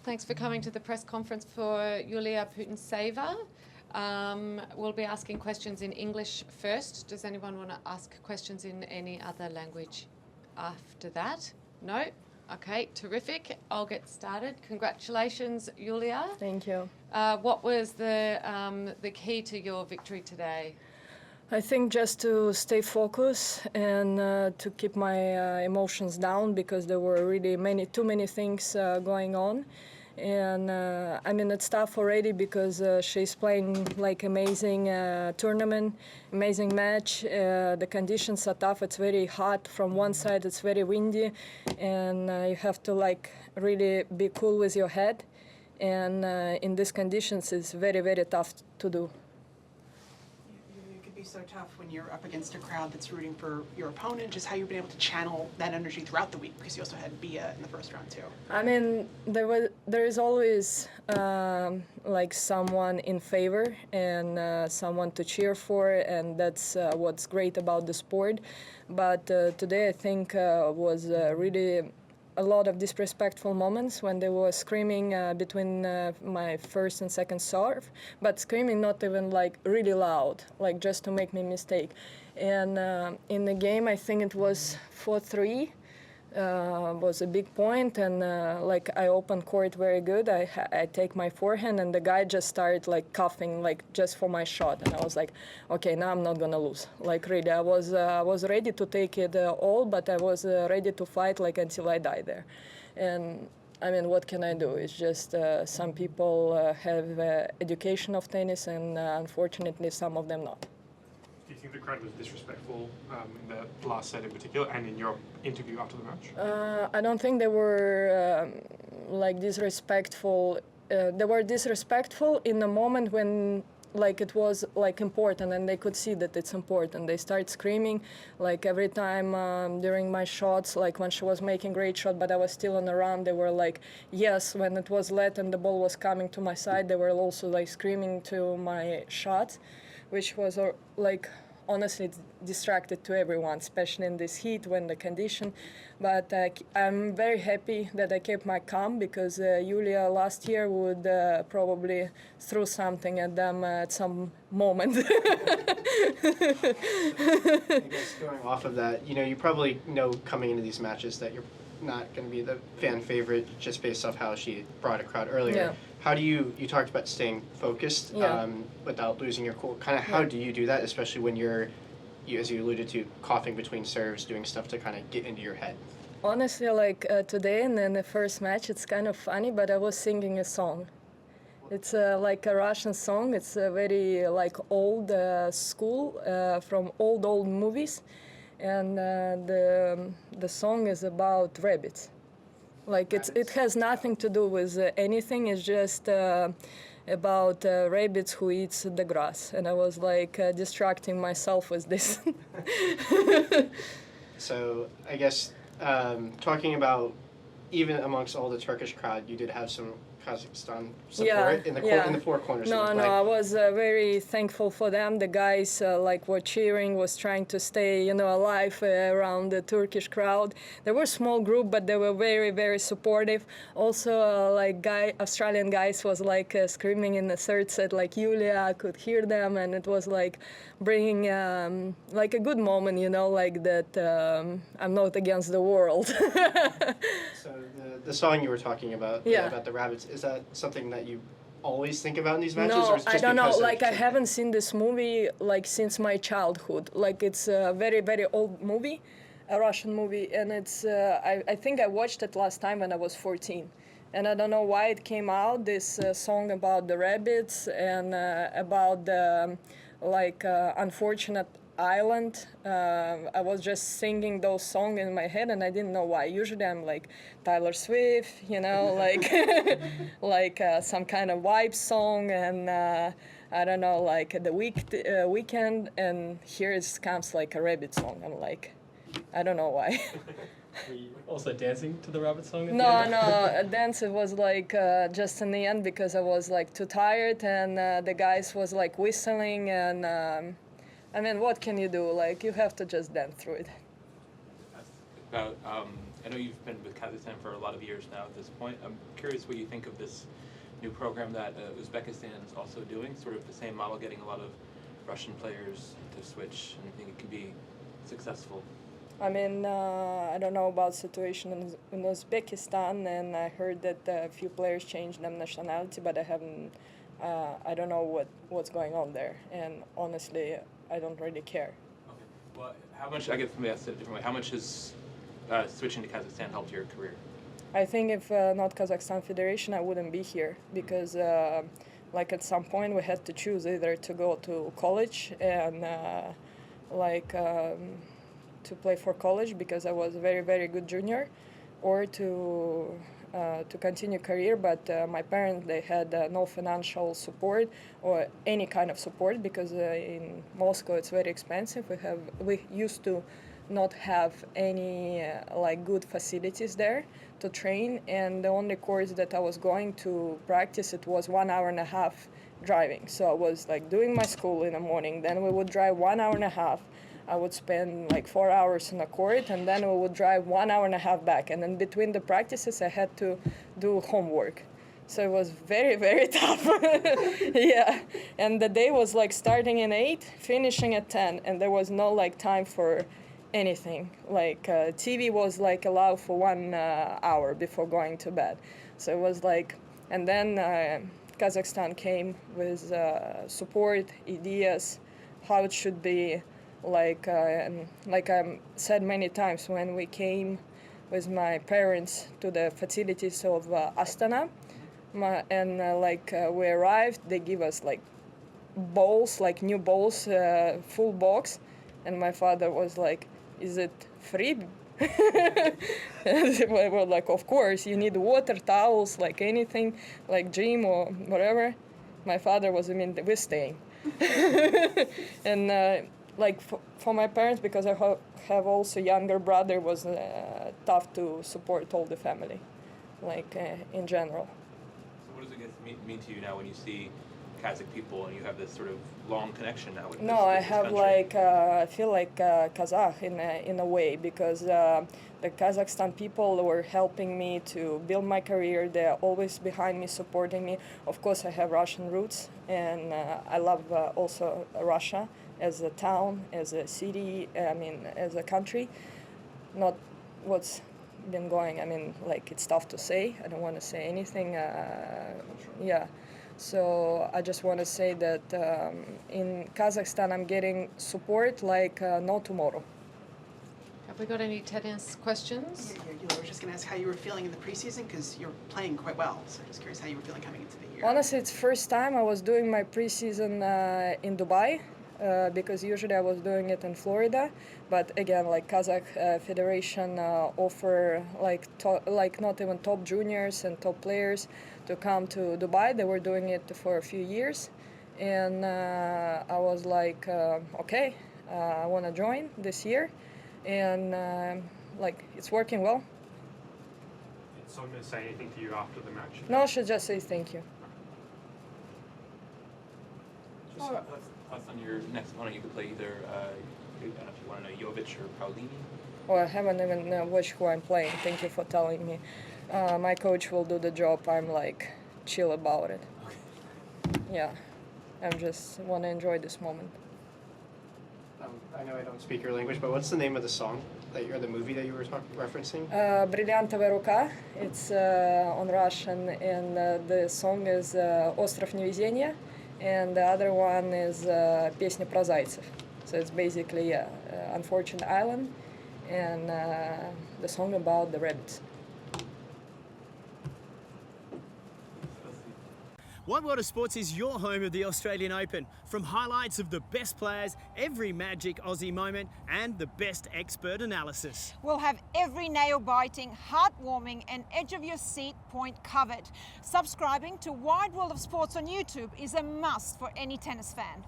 Thanks for coming to the press conference for Yulia Putintseva. We'll be asking questions in English first. Does anyone want to ask questions in any other language after that? No? Okay, terrific. I'll get started. Congratulations, Yulia. Thank you. What was the key to your victory today? I think just to stay focused and to keep my emotions down, because there were really too many things going on. And I mean, it's tough already because she's playing like amazing tournament, amazing match. The conditions are tough. It's very hot from one side. It's very windy, and you have to like really be cool with your head. And in these conditions, it's very, very tough to do. It could be so tough when you're up against a crowd that's rooting for your opponent. Just how you've been able to channel that energy throughout the week, because you also had Bia in the first round too. I mean, there is always like someone in favor and someone to cheer for, and that's what's great about the sport. But today I think was really a lot of disrespectful moments when they were screaming between my first and second serve, but screaming not even like really loud, like just to make me mistake. And in the game, I think it was 4-3. Was a big point, and like I opened court very good. I take my forehand, and the guy just started like coughing, like just for my shot, and I was like, okay, now I'm not gonna lose. Like really, I was ready to take it all, but I was ready to fight like until I die there. And I mean, what can I do? It's just some people have education of tennis, and unfortunately, some of them not. Do you think the crowd was disrespectful in the last set in particular, and in your interview after the match? I don't think they were like disrespectful. They were disrespectful in the moment when like it was like important, and they could see that it's important. They start screaming like every time during my shots, like when she was making great shot, but I was still on the run. They were like, yes, when it was let and the ball was coming to my side, they were also like screaming to my shots, which was like honestly distracted to everyone, especially in this heat when the condition. But I'm very happy that I kept my calm, because Yulia last year would probably throw something at them at some moment. I guess going off of that, you probably know coming into these matches that you're not going to be the fan favorite just based off how she brought a crowd earlier. Yeah. How do you talked about staying focused without losing your cool. Kind of how do you do that, especially when you're, as you alluded to, coughing between serves, doing stuff to kind of get into your head? Honestly, like today and in the first match, it's kind of funny, but I was singing a song. It's like a Russian song. It's a very like old school from old movies, and the song is about rabbits. Like it has nothing to do with anything. It's just about rabbits who eats the grass, and I was like distracting myself with this. So I guess talking about even amongst all the Turkish crowd, you did have some Kazakhstan support in the four corners. No, I was very thankful for them. The guys like were cheering, was trying to stay, alive around the Turkish crowd. They were a small group, but they were very, very supportive. Also, like Australian guys was like screaming in the third set, like Yulia. I could hear them, and it was like bringing like a good moment, like that. I'm not against the world. So the song you were talking about, about the rabbits, is that something that you always think about in these matches? No, or is it just I don't know. Like I I haven't seen this movie like since my childhood. Like it's a very, very old movie, a Russian movie, and it's. I think I watched it last time when I was 14, and I don't know why it came out. This song about the rabbits and about the unfortunate island. I was just singing those songs in my head, and I didn't know why. Usually I'm like Taylor Swift, like like some kind of vibe song, and I don't know, like the weekend, and here it comes like a rabbit song. I'm like, I don't know why. Were you also dancing to the rabbit song? No, dance it was like just in the end, because I was like too tired, and the guys was like whistling, and I mean, what can you do? Like, you have to just dance through it. About I know you've been with Kazakhstan for a lot of years now at this point. I'm curious what you think of this new program that Uzbekistan is also doing, sort of the same model, getting a lot of Russian players to switch, and I think it can be successful. I mean, I don't know about situation in Uzbekistan, and I heard that a few players changed their nationality, but I haven't. I don't know what's going on there, and honestly, I don't really care. Okay. Well, how much? I guess let me ask it a different way. How much has switching to Kazakhstan helped your career? I think if not Kazakhstan Federation, I wouldn't be here because, like at some point, we had to choose either to go to college and to play for college because I was a very, very good junior, or to continue career. But my parents, they had no financial support or any kind of support because in Moscow it's very expensive. We used to not have any good facilities there to train, and the only course that I was going to practice, it was 1.5 hours driving. So I was doing my school in the morning, then we would drive 1.5 hours. I would spend 4 hours in the court, and then we would drive 1.5 hours back. And then between the practices, I had to do homework. So it was very, very tough. Yeah. And the day was starting at 8, finishing at 10, and there was no time for anything. TV was allowed for 1 hour before going to bed. So it was and then Kazakhstan came with support, ideas, how it should be. Like I said many times, when we came with my parents to the facilities of Astana, we arrived, they give us bowls, new bowls, full box, and my father was like, "Is it free?" We were like, "Of course, you need water, towels, anything, gym or whatever." My father was, we're staying. And for my parents, because I have also younger brother, it was tough to support all the family, in general. So what does it mean to you now when you see Kazakh people and you have this sort of long connection now with No, this, I this have country? I feel like Kazakh in a way, because the Kazakhstan people were helping me to build my career. They're always behind me, supporting me. Of course, I have Russian roots, and I love also Russia as a town, as a city, as a country. Not what's been going, it's tough to say. I don't want to say anything. Yeah. So I just want to say that in Kazakhstan I'm getting support no tomorrow. Have we got any tennis questions? Yeah, I was just going to ask how you were feeling in the preseason, because you're playing quite well. So just curious how you were feeling coming into the year. Honestly, it's first time I was doing my preseason in Dubai, because usually I was doing it in Florida. But again, Kazakh Federation offer not even top juniors and top players to come to Dubai. They were doing it for a few years, and I was okay, I want to join this year, and it's working well. Did Sonia say anything to you after the match? No, she just says thank you. Just thoughts on your next opponent. You could play either, I don't know if you want to know, Jovic or Paulini. Oh, I haven't even watched who I'm playing. Thank you for telling me. My coach will do the job. I'm chill about it. Okay. Yeah, I just want to enjoy this moment. I know I don't speak your language, but what's the name of the song or the movie that you were referencing? Бриллиантовая рука. It's on Russian, and the song is Остров невезения, and the other one is Песня про зайцев. So it's basically Unfortunate Island, and the song about the rabbits. Wide World of Sports is your home of the Australian Open. From highlights of the best players, every magic Aussie moment, and the best expert analysis. We'll have every nail-biting, heartwarming and edge-of-your-seat point covered. Subscribing to Wide World of Sports on YouTube is a must for any tennis fan.